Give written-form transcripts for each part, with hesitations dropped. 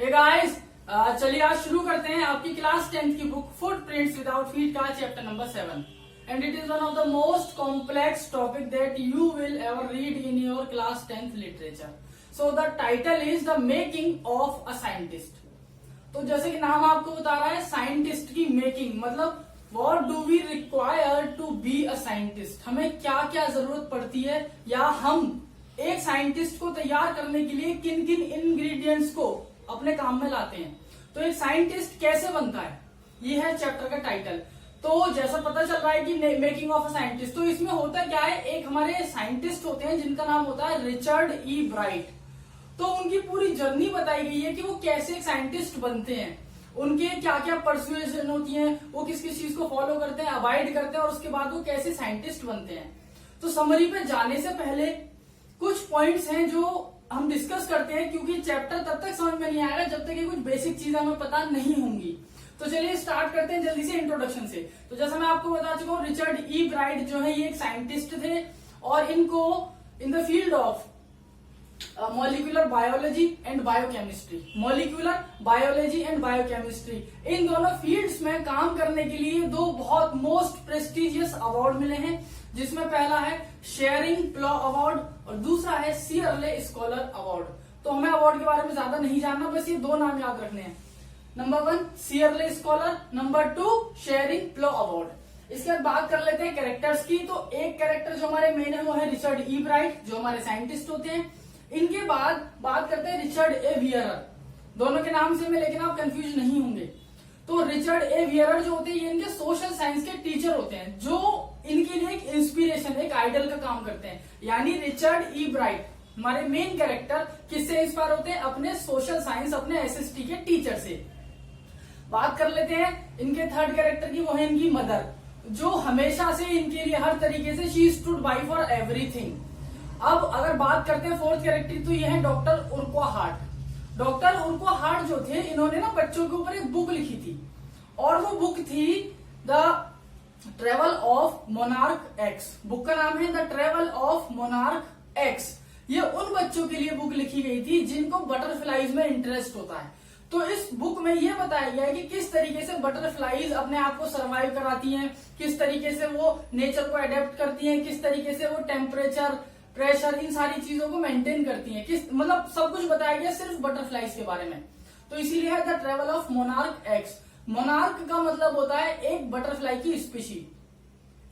Hey guys, चलिए आज शुरू करते हैं आपकी क्लास 10th की बुक फुटप्रिंट्स विदाउट फीट का chapter number 7 and it is one of the most complex topic that you will ever read in your class 10th literature. So the title is the making of a scientist. तो जैसे कि नाम आपको बता रहा है, scientist की making मतलब what do we require to be a scientist. हमें क्या क्या जरूरत पड़ती है या हम एक साइंटिस्ट को तैयार करने के लिए किन किन इंग्रेडिएंट्स को अपने काम में लाते हैं। तो एक साइंटिस्ट कैसे बनता है, ये है चैप्टर का टाइटल। तो जैसा पता चल रहा है कि मेकिंग ऑफ अ साइंटिस्ट, तो इसमें होता क्या है, एक हमारे साइंटिस्ट होते हैं जिनका नाम होता है रिचर्ड ई ब्राइट। तो उनकी पूरी जर्नी बताई गई है कि वो कैसे एक साइंटिस्ट बनते हैं, उनके क्या क्या परसुएशन होती है, वो किस किस चीज को फॉलो करते हैं, अवॉइड करते हैं और उसके बाद वो कैसे साइंटिस्ट बनते हैं। तो समरी पे जाने से पहले कुछ पॉइंट्स हैं जो हम डिस्कस करते हैं, क्योंकि चैप्टर तब तक समझ में नहीं आएगा जब तक ये कुछ बेसिक चीजें हमें पता नहीं होंगी। तो चलिए स्टार्ट करते हैं जल्दी से इंट्रोडक्शन से। तो जैसा मैं आपको बता चुका हूँ, रिचर्ड ई ब्राइट जो है ये एक साइंटिस्ट थे और इनको in the field of molecular biology and biochemistry, molecular biology and biochemistry, इन दोनों फील्ड्स में काम करने के लिए दो बहुत मोस्ट प्रेस्टिजियस अवार्ड मिले हैं, जिसमें पहला है शेयरिंग प्लो अवार्ड और दूसरा है सीयरले स्कॉलर अवार्ड। तो हमें अवार्ड के बारे में ज्यादा नहीं जानना, बस ये दो नाम याद रखने हैं। नंबर 1 सीयरले स्कॉलर, नंबर 2 शेयरिंग प्लो अवार्ड। इसके बाद बात कर लेते हैं कैरेक्टर्स की। तो एक कैरेक्टर जो हमारे मेन है वो है रिचर्ड ई ब्राइट, जो हमारे साइंटिस्ट होते हैं। इनके बाद बात करते हैं रिचर्ड ए वियरर। दोनों के नाम सेम है लेकिन आप कंफ्यूज नहीं होंगे। तो रिचर्ड ए वियरर जो होते हैं ये इनके सोशल साइंस के टीचर होते हैं, जो इनके लिए एक इंस्पिरेशन, एक आइडल का काम करते हैं। यानी रिचर्ड ई ब्राइट हमारे मेन कैरेक्टर किससे इंस्पायर होते हैं, अपने सोशल साइंस, अपने एसएसटी के टीचर से। बात कर लेते हैं इनके थर्ड कैरेक्टर की, वो है इनकी मदर, जो हमेशा से इनके लिए हर तरीके से she stood by for everything. अब अगर बात करते हैं फोर्थ कैरेक्टर, तो ये है डॉक्टर उर्को हार्ट। डॉक्टर उर्को हार्ट जो थे, इन्होंने ना बच्चों के ऊपर एक बुक लिखी थी और वो बुक थी the travel of monarch x. Book का नाम है the travel of monarch x. ये उन बच्चों के लिए बुक लिखी गई थी जिनको बटरफ्लाईज में इंटरेस्ट होता है। तो इस बुक में ये बताया गया है कि किस तरीके से बटरफ्लाईज अपने आप को सर्वाइव कराती हैं, किस तरीके से वो नेचर को अडेप्ट करती हैं, किस तरीके से वो टेम्परेचर, प्रेशर, इन सारी चीजों को मेंटेन करती हैं, किस मतलब सब कुछ बताया गया सिर्फ बटरफ्लाईज के बारे में। तो इसीलिए है the travel of monarch x. Monarch का मतलब होता है एक बटरफ्लाई की स्पीशी,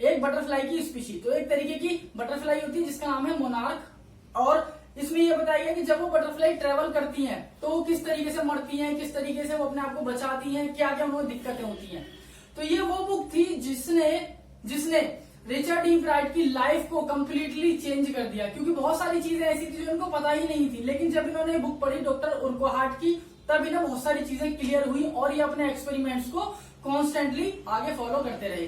एक बटरफ्लाई की स्पीशी। तो एक तरीके की बटरफ्लाई होती है जिसका नाम है मोनार्क। और इसमें यह बताया गया कि जब वो बटरफ्लाई ट्रेवल करती हैं तो वो किस तरीके से मरती हैं, किस तरीके से वो अपने आप को बचाती हैं, क्या क्या उनको दिक्कतें होती हैं। तो ये वो बुक थी जिसने रिचर्ड ई ब्राइट की लाइफ को कंप्लीटली चेंज कर दिया, क्योंकि बहुत सारी चीजें ऐसी थी जो इनको पता ही नहीं थी, लेकिन जब इन्होंने बुक पढ़ी डॉक्टर उर्को हार्ट की, तब इन्हें बहुत सारी चीजें क्लियर हुई और ये अपने एक्सपेरिमेंट्स को कॉन्स्टेंटली आगे फॉलो करते रहे।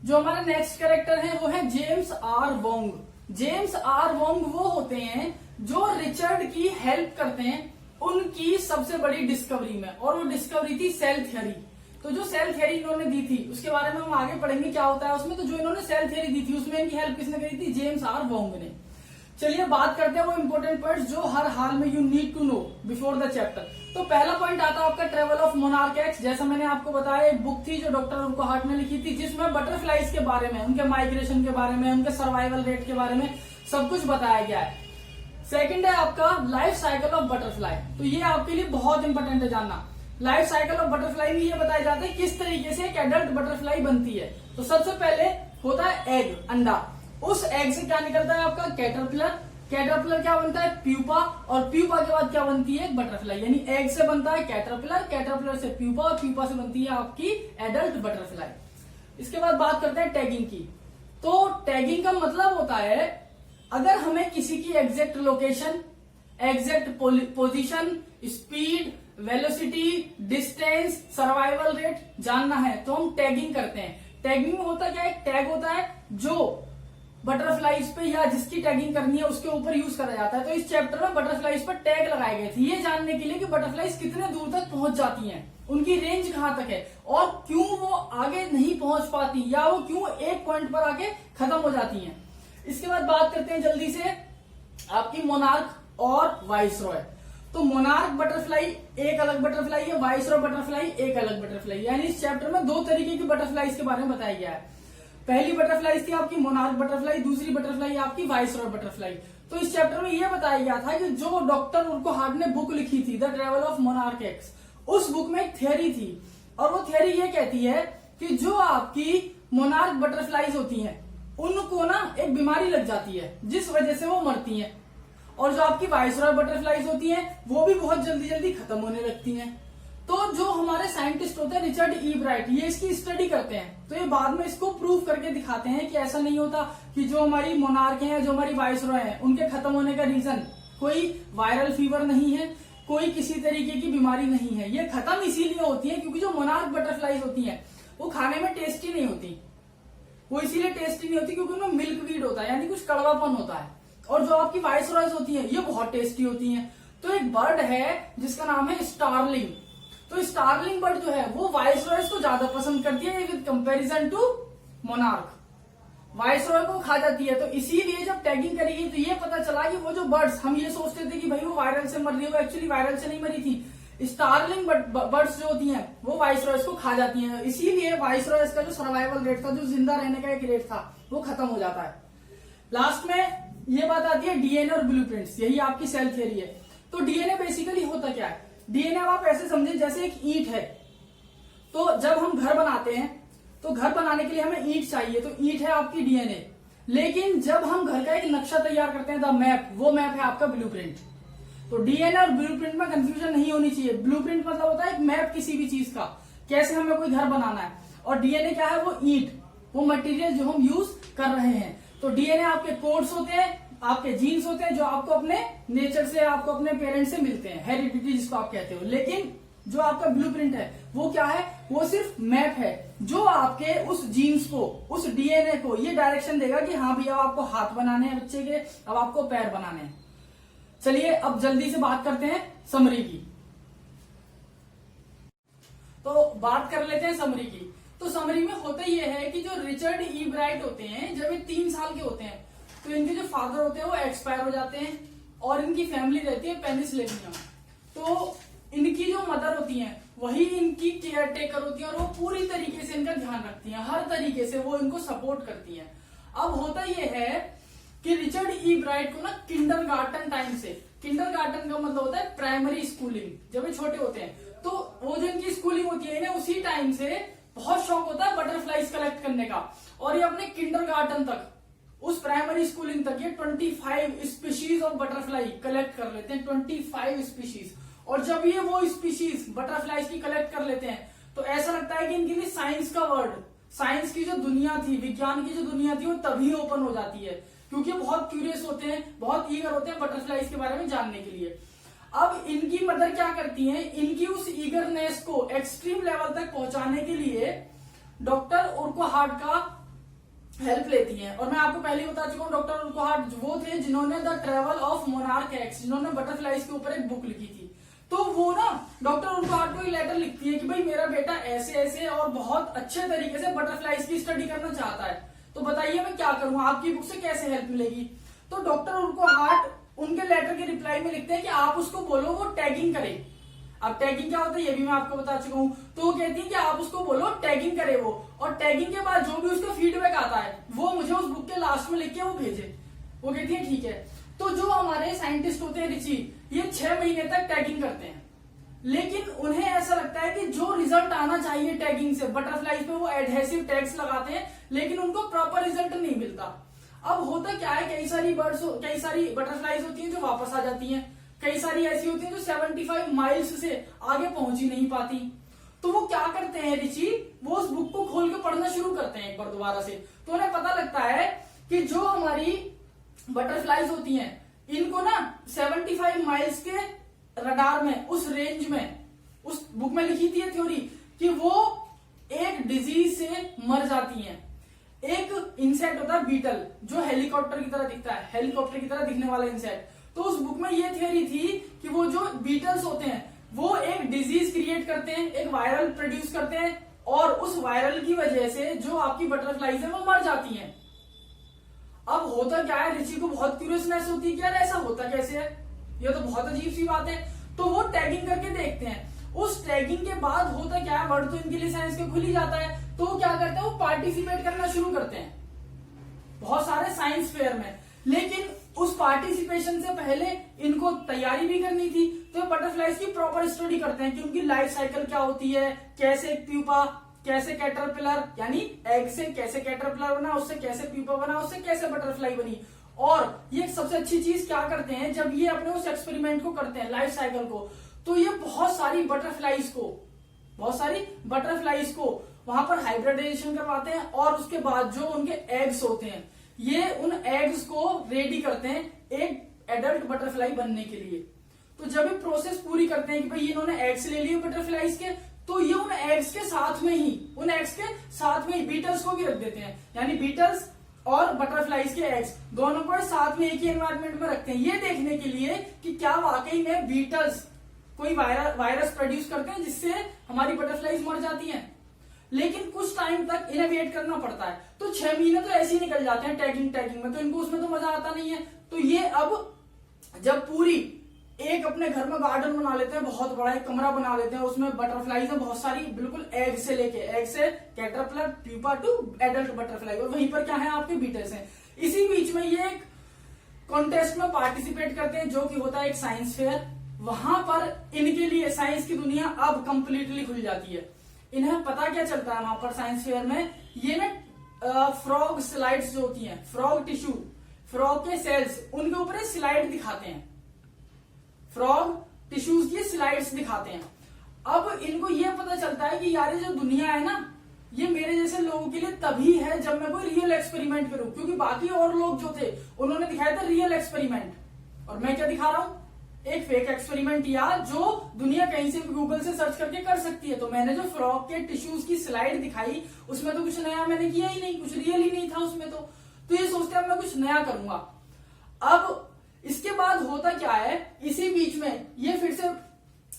जो हमारा नेक्स्ट कैरेक्टर है वो है James R Wong. James R Wong वो होते हैं जो रिचर्ड की हेल्प करते हैं उनकी सबसे बड़ी डिस्कवरी में, और वो डिस्कवरी थी सेल थ्योरी। तो जो सेल थ्योरी इन्होंने दी थी उसके बारे में हम आगे पढ़ेंगे क्या होता है उसमें। तो जो इन्होंने सेल थ्योरी दी थी उसमें इनकी हेल्प किसने करी थी, जेम्स आर वोंग ने। चलिए बात करते हैं वो इंपोर्टेंट पॉइंट्स जो हर हाल में you need to know before the chapter. तो पहला पॉइंट आता है आपका ट्रेवल ऑफ मोनार्क एक्स। जैसा मैंने आपको बताया, एक बुक थी जो डॉक्टर उर्को हार्ट ने लिखी थी, जिसमें बटरफ्लाईज के बारे में, उनके माइग्रेशन के बारे में, उनके सर्वाइवल रेट के बारे में सब कुछ बताया गया है। सेकंड है आपका लाइफ साइकिल ऑफ बटरफ्लाई। तो ये आपके लिए बहुत इंपॉर्टेंट है जानना। लाइफ साइकिल ऑफ बटरफ्लाई में ये बताया जाता है किस तरीके से एक एडल्ट बटरफ्लाई बनती है। तो सबसे पहले होता है एग, अंडा। उस एग से क्या निकलता है आपका कैटरपिलर। कैटरपिलर क्या बनता है, प्यूपा, और प्यूपा के बाद क्या बनती है, बटरफ्लाई। यानी एग से बनता है कैटरपिलर, कैटरपिलर से प्यूपा, और प्यूपा से बनती है आपकी एडल्ट बटरफ्लाई। इसके बाद बात करते हैं टैगिंग की। तो टैगिंग का मतलब होता है अगर हमें किसी की exact location, exact position, speed, velocity, distance, survival rate जानना है तो हम टैगिंग करते हैं। टैगिंग में होता क्या है, टैग होता है जो बटरफ्लाईज पे या जिसकी टैगिंग करनी है उसके ऊपर यूज करा जाता है। तो इस चैप्टर में बटरफ्लाईज पर टैग लगाए गए थे, ये जानने के लिए कि बटरफ्लाईज कितने दूर तक पहुंच जाती हैं, उनकी रेंज कहां तक है और क्यों वो आगे नहीं पहुंच पाती या वो क्यों एक पॉइंट पर आके खत्म हो जाती हैं। इसके बाद बात करते हैं जल्दी से आपकी मोनार्क और वाइसरॉय। तो मोनार्क बटरफ्लाई एक अलग बटरफ्लाई है, वाइसरॉय बटरफ्लाई एक अलग बटरफ्लाई, यानी इस चैप्टर में दो तरीके की बटरफ्लाईज के बारे में बताया गया है। पहली बटरफ्लाई थी आपकी मोनार्क बटरफ्लाई, दूसरी बटरफ्लाई आपकी वाइसरॉय बटरफ्लाई। तो इस चैप्टर में यह बताया गया था कि जो डॉक्टर उर्को-हार्ट ने बुक लिखी थी the travel of monarch x, उस बुक में एक थियरी थी और वो थियरी ये कहती है कि जो आपकी मोनार्क बटरफ्लाईज होती हैं उनको ना एक बीमारी लग जाती है जिस वजह से वो मरती हैं, और जो आपकी वाइसरॉय बटरफ्लाईज होती हैं वो भी बहुत जल्दी जल्दी खत्म होने लगती हैं। तो जो हमारे साइंटिस्ट होते हैं रिचर्ड ई ब्राइट, ये इसकी स्टडी करते हैं, तो ये बाद में इसको प्रूव करके दिखाते हैं कि ऐसा नहीं होता कि जो हमारी मोनार्क हैं, जो हमारी वाइसरॉय हैं, उनके खत्म होने का रीजन कोई वायरल फीवर नहीं है, कोई किसी तरीके की बीमारी नहीं है। ये खत्म इसीलिए होती है क्योंकि जो मोनार्क बटरफ्लाईज होती हैं वो खाने में टेस्टी नहीं होती। वो इसीलिए टेस्टी नहीं होती क्योंकि उनमें मिल्क वीड होता है, यानी कुछ कड़वापन होता है। और जो आपकी वाइसरॉयज होती हैं ये बहुत टेस्टी होती हैं। तो एक बर्ड है जिसका नाम है स्टारलिंग, तो स्टारलिंग बर्ड जो है वो वाइसरॉयज को ज्यादा पसंद करती है with comparison to monarch, viceroy को खा जाती है। तो इसीलिए जब टैगिंग करेगी तो ये पता चला कि वो जो बर्ड्स, हम ये सोचते थे कि भाई वो वायरल से मर रही है, वो एक्चुअली वायरल से नहीं मरी थी। स्टारलिंग बर्ड्स जो होती हैं वो वाइसरॉयज को खा जाती हैं, इसीलिए वाइसरॉयज का जो सर्वाइवल रेट था, जो जिंदा रहने का एक रेट था, वो खत्म हो जाता है। लास्ट में ये बात आती है डीएनए और ब्लूप्रिंट्स, यही आपकी सेल थ्योरी है। तो डीएनए बेसिकली होता क्या है? डीएनए आप ऐसे समझे जैसे एक ईंट है। तो जब हम घर बनाते हैं तो घर बनाने के लिए हमें ईंट चाहिए, तो ईंट है आपकी डीएनए। लेकिन जब हम घर का एक नक्शा तैयार करते हैं द मैप, वो मैप है आपका ब्लूप्रिंट। तो डीएनए और ब्लूप्रिंट में कंफ्यूजन नहीं होनी चाहिए। ब्लूप्रिंट मतलब होता है एक मैप किसी भी चीज का, कैसे हमें कोई घर बनाना है, और डीएनए क्या है? वो ईंट, वो मटेरियल जो हम यूज कर रहे हैं। तो डीएनए आपके कोड्स होते हैं, आपके जीन्स होते हैं जो आपको अपने नेचर से, आपको अपने पेरेंट्स से मिलते हैं, हेरिडिटी जिसको आप कहते हो। लेकिन जो आपका ब्लूप्रिंट है वो क्या है? वो सिर्फ मैप है जो आपके उस जीन्स को, उस डीएनए को ये डायरेक्शन देगा कि हाँ भैया आपको हाथ बनाने हैं बच्चे के, अब आपको पैर बनाने हैं। चलिए अब जल्दी से बात करते हैं समरी की। तो बात कर लेते हैं समरी की। तो समरी में होता ये है कि जो रिचर्ड ई ब्राइट होते हैं, जब ये 3 साल के होते हैं तो इनके जो फादर होते हैं वो एक्सपायर हो जाते हैं और इनकी फैमिली रहती है पेनिसिलेविया। तो इनकी जो मदर होती हैं वही इनकी केयर टेकर होती है और वो पूरी तरीके से इनका ध्यान रखती हैं, हर तरीके से वो इनको सपोर्ट करती हैं। अब होता ये है कि रिचर्ड ई ब्राइट को ना किंडरगार्टन टाइम से, किंडरगार्टन का मतलब होता है प्राइमरी स्कूलिंग, जब ये छोटे होते हैं तो वो जो इनकी स्कूलिंग होती है ना, उसी टाइम से बहुत शौक होता है बटरफ्लाईज कलेक्ट करने का। और ये अपने किंडरगार्टन तक, उस प्राइमरी स्कूलिंग तक ये 25 स्पीशीज ऑफ बटरफ्लाई कलेक्ट कर लेते हैं, 25 स्पीशीज। और जब ये वो स्पीशीज बटरफ्लाईज की कलेक्ट कर लेते हैं तो ऐसा लगता है कि इनके लिए साइंस का वर्ल्ड, साइंस की जो दुनिया थी, विज्ञान की जो दुनिया थी, वो तभी ओपन हो जाती है, क्योंकि बहुत क्यूरियस होते हैं, बहुत ईगर होते हैं बटरफ्लाईज के बारे में जानने के लिए। अब इनकी मदर क्या करती हैं? इनकी उस ईगरनेस को एक्सट्रीम लेवल तक पहुंचाने के लिए डॉक्टर उर्को-हार्ट का हेल्प लेती हैं। और मैं आपको पहले बता चुका हूँ, डॉक्टर उर्को-हार्ट वो थे जिन्होंने the travel of monarch x, जिन्होंने बटरफ्लाईज के ऊपर एक बुक लिखी थी। तो वो ना डॉक्टर उर्को-हार्ट को एक लेटर लिखती है कि भाई मेरा बेटा ऐसे ऐसे और बहुत अच्छे तरीके से बटरफ्लाईज की स्टडी करना चाहता है, तो बताइए मैं क्या करूं, आपकी बुक से कैसे हेल्प मिलेगी। तो डॉक्टर उर्को-हार्ट उनके लेटर के रिप्लाई में लिखते हैं कि आप उसको बोलो वो टैगिंग करे। अब टैगिंग क्या होता है ये भी मैं आपको बता चुका हूं। तो वो कहती है कि आप उसको बोलो टैगिंग करे वो, और टैगिंग के बाद जो भी उसका फीडबैक आता है वो मुझे उस बुक के लास्ट में लिख के वो भेजे। वो कहती है ठीक है। तो जो हमारे साइंटिस्ट होते हैं रिची, ये 6 महीने तक टैगिंग करते हैं, लेकिन उन्हें ऐसा लगता है कि जो रिजल्ट आना चाहिए टैगिंग से, बटरफ्लाईज पे वो एडहेसिव टैग्स लगाते हैं लेकिन उनको प्रॉपर रिजल्ट नहीं मिलता। अब होता क्या है, कई सारी बटरफ्लाईज होती हैं जो वापस आ जाती हैं, कई सारी ऐसी होती हैं जो 75 माइल्स से आगे पहुंच ही नहीं पाती। तो वो क्या करते हैं रिची, वो उस बुक को खोल के पढ़ना शुरू करते हैं एक बार दोबारा से। तो उन्हें पता लगता है कि जो हमारी बटरफ्लाईज होती हैं इनको ना 75 माइल्स के रडार में, उस रेंज में, उस बुक में लिखी थी थ्योरी कि वो एक डिजीज से मर जाती हैं। एक इंसेक्ट होता है बीटल, जो हेलीकॉप्टर की तरह दिखता है, हेलीकॉप्टर की तरह दिखने वाला इंसेक्ट। तो उस बुक में ये थ्योरी थी कि वो जो बीटल्स होते हैं वो एक डिजीज क्रिएट करते हैं, एक वायरल प्रोड्यूस करते हैं, और उस वायरल की वजह से जो आपकी बटरफ्लाईज है वो मर जाती हैं। अब होता क्या है, रिची को बहुत क्यूरियसनेस होती है कि यार ऐसा होता कैसे है, ये तो बहुत अजीब सी बात है। तो वो टैगिंग करके देखते हैं। उस टैगिंग के बाद होता क्या है, वर्ड तो इनके लिए साइंस के खुल ही जाता है, तो वो क्या करते हैं, वो पार्टिसिपेट करना शुरू करते हैं बहुत सारे साइंस फेयर में। लेकिन उस पार्टिसिपेशन से पहले इनको तैयारी भी करनी थी, तो बटरफ्लाइज की प्रॉपर स्टडी करते हैं कि उनकी लाइफ साइकिल क्या होती है, कैसे प्यूपा, कैसे कैटरपिलर, यानी एग से कैसे कैटरपिलर बना, उससे कैसे प्यूपा बना, उससे कैसे बटरफ्लाई बनी। और ये सबसे अच्छी चीज क्या करते हैं, जब ये अपने उस एक्सपेरिमेंट को करते हैं, लाइफ साइकिल को, तो ये बहुत सारी बटरफ्लाइज को वहां पर हाइब्रिडाइजेशन करवाते हैं, और उसके बाद जो उनके एग्स होते हैं, ये उन एग्स को रेडी करते हैं एक एडल्ट बटरफ्लाई बनने के लिए। तो जब ये प्रोसेस पूरी करते हैं कि भाई इन्होंने एग्स ले लिए बटरफ्लाइज के, तो ये उन एग्स के साथ में ही बीटल्स को भी रख देते हैं, यानी बीटल्स और बटरफ्लाइज के एग्स दोनों को साथ में एक ही एनवायरमेंट में रखते हैं, ये देखने के लिए कि क्या वाकई में बीटल्स कोई वायरस प्रोड्यूस करते हैं जिससे हमारी बटरफ्लाइज मर जाती हैं। लेकिन कुछ टाइम तक इन्हें वेट करना पड़ता है, तो 6 महीने तो ऐसे ही निकल जाते हैं टैगिंग में, तो इनको उसमें तो मजा आता नहीं है। तो ये अब जब पूरी एक अपने घर में गार्डन बना लेते हैं, बहुत बड़ा एक कमरा बना लेते हैं, उसमें बटरफ्लाइज है बहुत सारी, बिल्कुल एग से caterpillar pupa to adult butterfly, और वहीं पर क्या है, आपके बीटल्स हैं। इसी बीच में ये एक कॉन्टेस्ट में पार्टिसिपेट करते हैं जो कि होता है एक साइंस फेयर। वहां पर इनके लिए साइंस की दुनिया अब कंप्लीटली खुल जाती है। इन्हें पता क्या चलता है वहां पर साइंस फेयर में, ये ना फ्रॉग स्लाइड्स जो होती हैं, फ्रॉग टिश्यू, फ्रॉग के सेल्स, उनके ऊपर स्लाइड दिखाते हैं, फ्रॉग टिश्यूज की स्लाइड्स दिखाते हैं। अब इनको ये पता चलता है कि यार ये जो दुनिया है ना, ये मेरे जैसे लोगों के लिए तभी है जब मैं कोई रियल एक्सपेरिमेंट करूं, क्योंकि बाकी और लोग जो थे उन्होंने दिखाया था रियल एक्सपेरिमेंट, और मैं क्या दिखा रहा हूं, एक फेक एक्सपेरिमेंट, या जो दुनिया कहीं से भी गूगल से सर्च करके कर सकती है। तो मैंने जो फ्रॉग के टिश्यूज की स्लाइड दिखाई, उसमें तो कुछ नया मैंने किया ही नहीं, कुछ रियल ही नहीं था उसमें। तो ये सोचते हैं मैं कुछ नया करूंगा। अब इसके बाद होता क्या है, इसी बीच में ये फिर से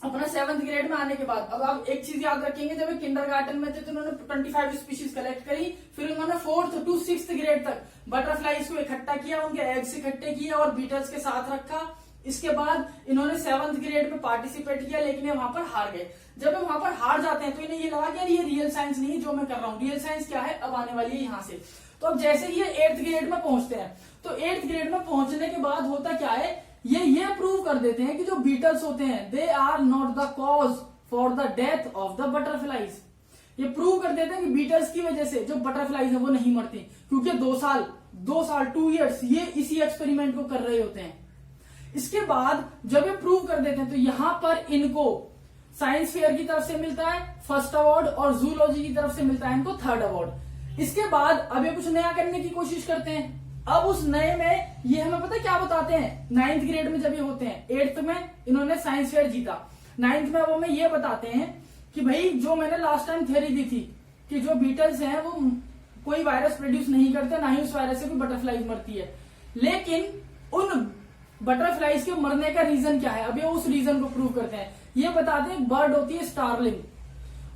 अपना 7th ग्रेड में आने के बाद, अब आप एक चीज याद रखेंगे, जब किंडरगार्टन में थे तो उन्होंने 25 स्पीशीज कलेक्ट करी, फिर उन्होंने 4th to 6th ग्रेड तक बटरफ्लाइज को इकट्ठा किया, उनके एग्स इकट्ठे किए और बीटल्स के साथ रखा। इसके बाद इन्होंने 7th ग्रेड में पार्टिसिपेट किया, लेकिन ये वहां पर हार गए। जब ये वहां पर हार जाते हैं तो इन्हें ये लगा कि ये रियल साइंस नहीं है जो मैं कर रहा हूँ, रियल साइंस क्या है अब आने वाली है यहाँ से। तो अब जैसे ही ये 8th ग्रेड में पहुंचते हैं, तो 8th ग्रेड में पहुंचने के बाद होता क्या है, ये प्रूव कर देते हैं कि जो बीटल्स होते हैं, they are not the cause for the death of the butterflies. ये प्रूव कर देते हैं कि बीटल्स की वजह से जो बटरफ्लाइज है वो नहीं मरती, क्योंकि 2 साल 2 इयर्स ये इसी एक्सपेरिमेंट को कर रहे होते हैं। इसके बाद जब ये प्रूव कर देते हैं तो यहां पर इनको साइंस फेयर की तरफ से मिलता है 1st अवार्ड, और जूलॉजी की तरफ से मिलता है इनको 3rd अवार्ड। इसके बाद अब ये कुछ नया करने की कोशिश करते हैं। अब उस नए में ये हमें पता क्या बताते हैं, 9th ग्रेड में जब ये होते हैं, 8th में इन्होंने साइंस फेयर जीता, 9th में वो हमें ये बताते हैं कि भाई जो मैंने लास्ट टाइम थ्योरी दी थी कि जो बीटल्स हैं वो कोई वायरस प्रोड्यूस नहीं करते, ना ही उस वायरस से कोई बटरफ्लाइज मरती है, लेकिन उन बटरफ्लाइज के मरने का रीजन क्या है, अब ये उस रीजन को प्रूव करते हैं। ये बताते हैं बर्ड होती है स्टारलिंग,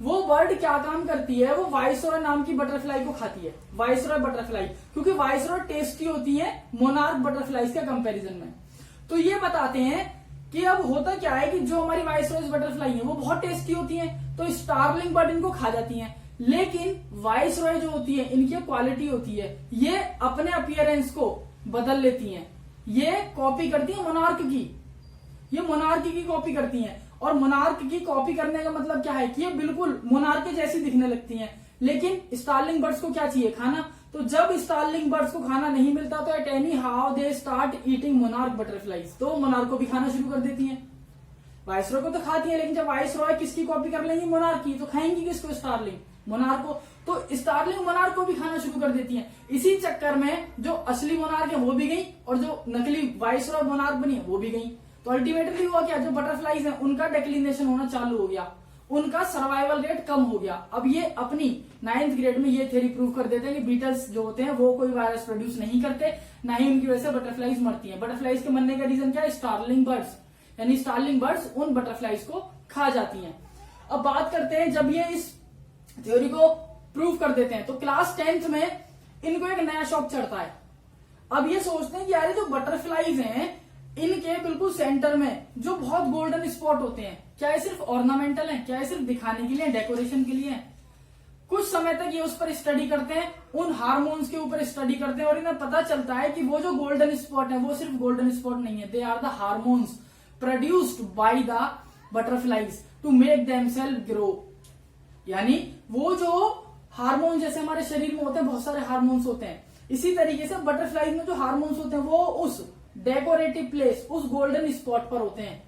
वो बर्ड क्या काम करती है, वो वाइसरॉय नाम की बटरफ्लाई को खाती है, वाइसरॉय बटरफ्लाई, क्योंकि वाइसरॉय टेस्टी होती है मोनार्क बटरफ्लाइज के कंपैरिजन में। तो ये बताते हैं कि अब होता क्या है कि जो हमारी वाइसरॉय बटरफ्लाई है वो बहुत टेस्टी होती है, तो स्टारलिंग बर्ड इनको खा जाती है। लेकिन वाइसरॉय जो होती है, इनकी क्वालिटी होती है, ये अपने अपीयरेंस को बदल लेती हैं, ये कॉपी करती है मोनार्क की, ये मोनार्क की कॉपी करती हैं। और मोनार्क की कॉपी करने का मतलब क्या है कि ये बिल्कुल मोनार्क जैसी दिखने लगती हैं। लेकिन स्टारलिंग बर्ड्स को क्या चाहिए, खाना। तो जब स्टारलिंग बर्ड्स को खाना नहीं मिलता तो at any how they start eating monarch butterflies, तो मोनार्क को भी खाना शुरू कर देती हैं। वाइसरॉय को तो खाती है, लेकिन जब वाइसरॉय किसकी कॉपी कर लेंगी, मोनार्क की, तो खाएंगी किसको, स्टारलिंग, मोनार्क को। तो स्टारलिंग मोनार्क को भी खाना शुरू कर देती हैं। इसी चक्कर में जो असली मोनार्क है वो भी गई, और जो नकली वाइसरॉय मोनार्क बनी है वो भी गई। तो अल्टीमेटली हुआ क्या, जो बटरफ्लाइज हैं उनका डिक्लिनेशन होना चालू हो गया, उनका सर्वाइवल रेट कम हो गया। अब ये अपनी 9th ग्रेड में ये थ्योरी प्रूव कर देते हैं कि बीटल्स जो होते हैं वो कोई वायरस प्रोड्यूस नहीं करते, ना ही उनकी वजह से बटरफ्लाइज मरती हैं। बटरफ्लाइज के मरने का रीजन क्या है, स्टारलिंग बर्ड्स, यानी स्टारलिंग बर्ड्स उन बटरफ्लाइज को खा जाती हैं। अब बात करते हैं, जब ये इस थ्योरी को प्रूव कर देते हैं तो क्लास 10th में इनको एक नया शौक चढ़ता है। अब ये सोचते हैं कि यार जो बटरफ्लाइज हैं इनके बिल्कुल सेंटर में जो बहुत गोल्डन स्पॉट होते हैं, क्या ये सिर्फ ऑर्नामेंटल है, क्या ये सिर्फ दिखाने के लिए, डेकोरेशन के लिए है? कुछ समय तक ये उस पर स्टडी करते हैं, उन हार्मोन्स के ऊपर स्टडी करते हैं और इन्हें पता चलता है कि वो जो गोल्डन स्पॉट है वो सिर्फ गोल्डन स्पॉट नहीं है, they are the hormones produced by the butterflies to make themself grow. यानी वो जो हार्मोन जैसे हमारे शरीर में होते हैं, बहुत सारे हार्मोन्स होते हैं, इसी तरीके से बटरफ्लाईज में जो हार्मोन्स होते हैं वो उस डेकोरेटिव प्लेस, उस गोल्डन स्पॉट पर होते हैं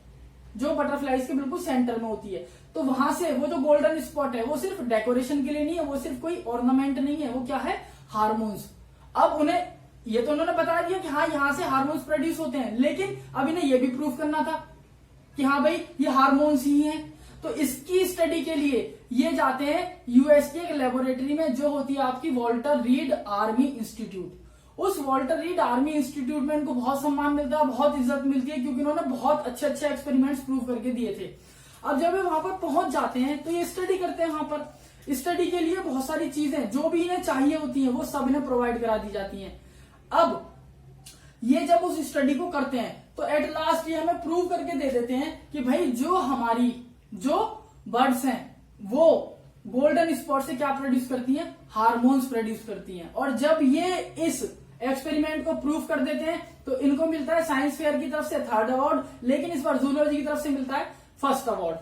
जो बटरफ्लाईज के बिल्कुल सेंटर में होती है। तो वहां से वो जो गोल्डन स्पॉट है वो सिर्फ डेकोरेशन के लिए नहीं है, वो सिर्फ कोई ऑर्नामेंट नहीं है, वो क्या है, हार्मोन्स। अब उन्हें ये तो उन्होंने बता दिया कि हाँ यहां से हार्मोन्स प्रोड्यूस होते हैं, लेकिन अब इन्हें ये भी प्रूव करना था कि हाँ भाई ये हार्मोन्स ही हैं। तो इसकी स्टडी के लिए ये जाते हैं यूएस की एक लेबोरेटरी में जो होती है आपकी वॉल्टर रीड आर्मी इंस्टीट्यूट। उस वॉल्टर रीड आर्मी इंस्टीट्यूट में इनको बहुत सम्मान मिलता है, बहुत इज्जत मिलती है, क्योंकि इन्होंने बहुत अच्छे अच्छे एक्सपेरिमेंट्स प्रूव करके दिए थे। अब जब ये वहां पर पहुंच जाते हैं तो ये स्टडी करते हैं। वहां पर स्टडी के लिए बहुत सारी चीजें जो भी इन्हें चाहिए होती हैं वो सब इन्हें प्रोवाइड करा दी जाती हैं। अब ये जब उस स्टडी को करते हैं तो एट लास्ट ये हमें प्रूव करके दे देते हैं कि भाई जो हमारी जो बर्ड्स हैं वो गोल्डन स्पॉट से क्या प्रोड्यूस करती हैं, हार्मोन्स प्रोड्यूस करती हैं। और जब ये इस एक्सपेरिमेंट को प्रूव कर देते हैं तो इनको मिलता है साइंस फेयर की तरफ से 3rd अवार्ड, लेकिन इस बार जूलॉजी की तरफ से मिलता है 1st अवार्ड।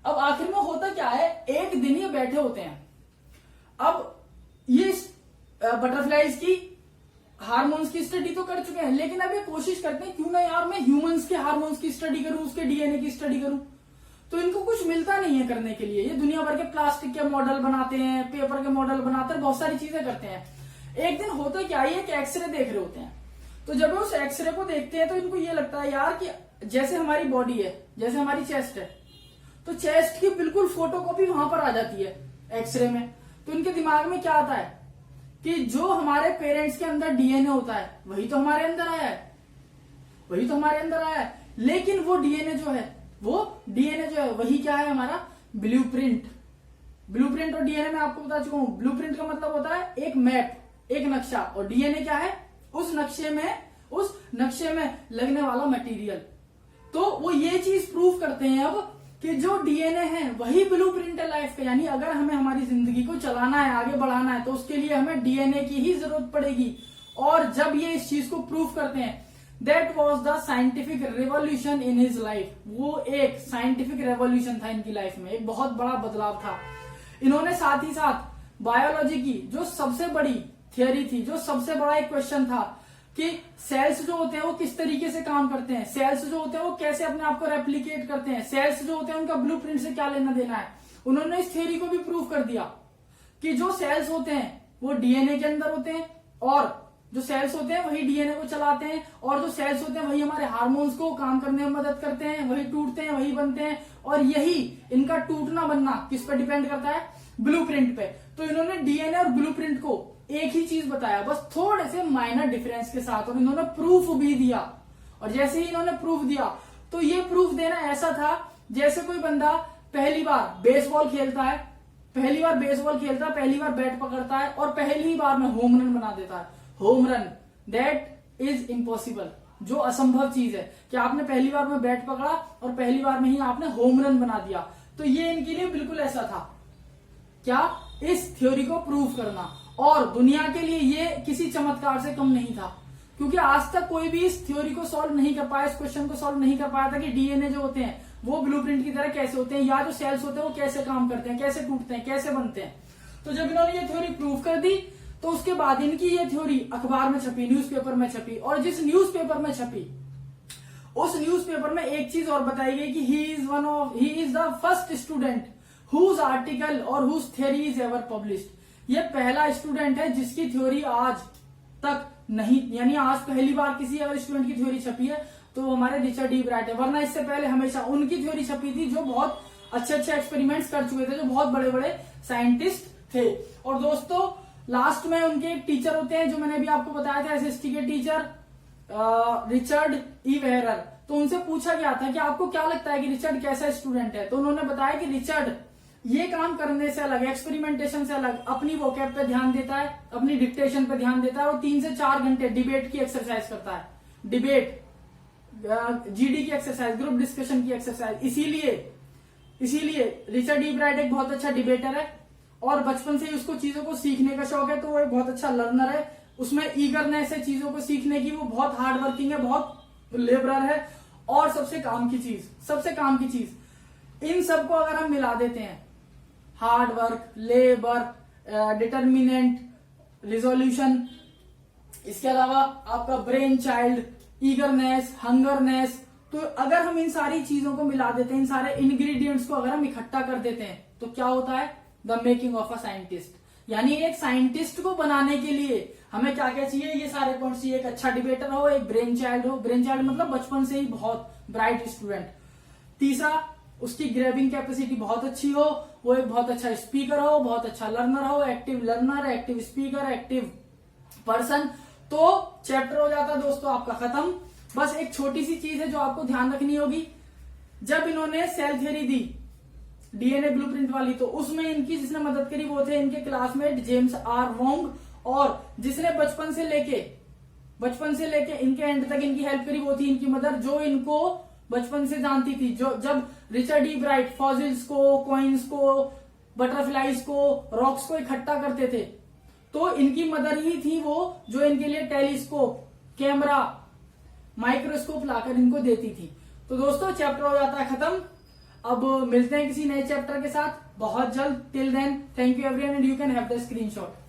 अब आखिर में होता क्या है, एक दिन ये बैठे होते हैं। अब ये बटरफ्लाईज की हार्मोन्स की स्टडी तो कर चुके हैं, लेकिन अब ये कोशिश करते हैं क्यों ना यार मैं ह्यूमंस के हार्मोन्स की स्टडी करूं, उसके डीएनए की स्टडी करूं। तो इनको कुछ मिलता नहीं है करने के लिए। ये दुनिया भर के प्लास्टिक के मॉडल बनाते हैं, पेपर के मॉडल बनाते हैं, बहुत सारी चीजें करते हैं। एक दिन होता क्या है, कि एक्सरे देख रहे होते हैं। तो जब उस एक्सरे को देखते हैं तो इनको ये लगता है यार कि जैसे हमारी बॉडी है, जैसे हमारी चेस्ट है, तो चेस्ट की बिल्कुल फोटोकॉपी वहां पर आ जाती है एक्सरे में। तो इनके दिमाग में क्या आता है कि जो हमारे पेरेंट्स के अंदर डीएनए होता है वही तो हमारे अंदर आया है, वही तो हमारे अंदर आया है। लेकिन वो डीएनए जो है वही क्या है, हमारा ब्लूप्रिंट। ब्लूप्रिंट और डीएनए में आपको बता चुका हूं, ब्लूप्रिंट का मतलब होता है एक मैप, एक नक्शा, और डीएनए क्या है, उस नक्शे में लगने वाला मटेरियल। तो वो ये चीज प्रूव करते हैं अब कि जो डीएनए है वही ब्लूप्रिंट है लाइफ का। यानी अगर हमें हमारी जिंदगी को चलाना है, आगे बढ़ाना है, तो उसके लिए हमें डीएनए की ही जरूरत पड़ेगी। और जब ये इस चीज को प्रूव करते हैं, that was the scientific revolution in his life. वो एक साइंटिफिक रेवोल्यूशन था इनकी लाइफ में, एक बहुत बड़ा बदलाव था। इन्होंने साथ ही साथ बायोलॉजी की जो सबसे बड़ी थियरी थी, जो सबसे बड़ा एक क्वेश्चन था कि सेल्स जो होते हैं वो किस तरीके से काम करते हैं, सेल्स जो होते हैं वो कैसे अपने आप को रेप्लिकेट करते हैं, सेल्स जो होते हैं उनका ब्लूप्रिंट से क्या लेना देना है। उन्होंने इस थ्योरी को भी प्रूव कर दिया कि जो सेल्स होते हैं वो डीएनए के अंदर होते हैं, और जो सेल्स होते हैं वही डीएनए को चलाते हैं, और जो सेल्स होते हैं वही हमारे हार्मोन्स को काम करने में मदद करते हैं, वही टूटते हैं, वही बनते हैं। और यही इनका टूटना बनना किस पर डिपेंड करता है, ब्लूप्रिंट पे। तो इन्होंने डीएनए और ब्लूप्रिंट को एक ही चीज बताया, बस थोड़े से माइनर डिफरेंस के साथ, और इन्होंने प्रूफ भी दिया। और जैसे ही इन्होंने प्रूफ दिया तो ये प्रूफ देना ऐसा था जैसे कोई बंदा पहली बार बेसबॉल खेलता है, पहली बार बैट पकड़ता है और पहली ही बार में होम रन बना देता है। Home run, that is impossible, जो असंभव चीज है कि आपने पहली बार में बैट पकड़ा और पहली बार में ही आपने होम रन बना दिया। तो ये इनके लिए बिल्कुल ऐसा था, क्या, इस थ्योरी को प्रूव करना। और दुनिया के लिए ये किसी चमत्कार से कम नहीं था, क्योंकि आज तक कोई भी इस थ्योरी को सॉल्व नहीं कर पाया, इस क्वेश्चन को सॉल्व नहीं कर पाया था कि डीएनए जो होते हैं वो ब्लूप्रिंट की तरह कैसे होते हैं, या जो सेल्स होते हैं वो कैसे काम करते हैं, कैसे टूटते हैं, कैसे बनते हैं। तो जब इन्होंने ये थ्योरी प्रूव कर दी तो उसके बाद इनकी ये थ्योरी अखबार में छपी, न्यूज़पेपर में छपी, और जिस न्यूज़पेपर में छपी उस न्यूज़पेपर में एक चीज और बताई गई कि he is the first student whose article और whose theory is ever published. ये पहला स्टूडेंट है जिसकी थ्योरी आज तक नहीं, यानी आज पहली बार किसी अगर स्टूडेंट की थ्योरी छपी है तो हमारे रिचर्ड ई ब्राइट है, वरना इससे पहले हमेशा उनकी थ्योरी छपी थी जो बहुत अच्छे अच्छे एक्सपेरिमेंट्स कर चुके थे, जो बहुत बड़े बड़े साइंटिस्ट थे। और दोस्तों लास्ट में उनके एक टीचर होते हैं जो मैंने अभी आपको बताया था, एसएसटी के टीचर रिचर्ड ई वेहरर। तो उनसे पूछा गया था कि आपको क्या लगता है कि रिचर्ड कैसा स्टूडेंट है, तो उन्होंने बताया कि रिचर्ड ये काम करने से अलग, एक्सपेरिमेंटेशन से अलग, अपनी वोकैब पे ध्यान देता है, अपनी डिक्टेशन पे ध्यान देता है, और 3 से 4 घंटे डिबेट की एक्सरसाइज करता है। डिबेट जीडी की एक्सरसाइज, ग्रुप डिस्कशन की एक्सरसाइज। इसीलिए रिचर्ड ई ब्राइट एक बहुत अच्छा डिबेटर है और बचपन से ही उसको चीजों को सीखने का शौक है, तो वो एक बहुत अच्छा लर्नर है। उसमें ईगरनेस है चीजों को सीखने की, वो बहुत हार्ड वर्किंग है, बहुत लेबरर है। और सबसे काम की चीज इन सबको अगर हम मिला देते हैं, hard work, labour, determinant, resolution, इसके अलावा आपका ब्रेन चाइल्ड, ईगरनेस, हंगरनेस, तो अगर हम इन सारी चीजों को मिला देते हैं, इन सारे इंग्रेडिएंट्स को अगर हम इकट्ठा कर देते हैं, तो क्या होता है? The making of a scientist. यानी एक साइंटिस्ट को बनाने के लिए हमें क्या क्या चाहिए? ये सारे पॉइंट्स चाहिए। एक अच्छा डिबेटर हो, एक ब्रेन चाइल्ड हो, ब्रेन चाइल्ड मतलब बचपन से ही बहुत ब्राइट स्टूडेंट। तीसरा, उसकी ग्रेबिंग कैपेसिटी बहुत अच्छी हो, वो एक बहुत अच्छा स्पीकर हो, बहुत अच्छा लर्नर हो, active learner, active speaker, active person. तो चैप्टर हो जाता है दोस्तों आपका खत्म। बस एक छोटी सी चीज है जो आपको ध्यान रखनी होगी, जब इन्होंने सेल थ्योरी दी डीएनए ब्लूप्रिंट वाली, तो उसमें इनकी जिसने मदद करी वो थे इनके क्लासमेट जेम्स आर वोंग, और जिसने बचपन से लेके इनके एंड तक इनकी हेल्प करी वो थी इनकी मदर, जो इनको बचपन से जानती थी। जो जब रिचर्ड ई ब्राइट फॉसिल्स को, कॉइन्स को, बटरफ्लाईज को, रॉक्स को इकट्ठा करते थे, तो इनकी मदर ही थी वो जो इनके लिए टेलीस्कोप, कैमरा, माइक्रोस्कोप लाकर इनको देती थी। तो दोस्तों चैप्टर हो जाता है खत्म। अब मिलते हैं किसी नए चैप्टर के साथ बहुत जल्द। Till then, thank you everyone and you can have the screenshot.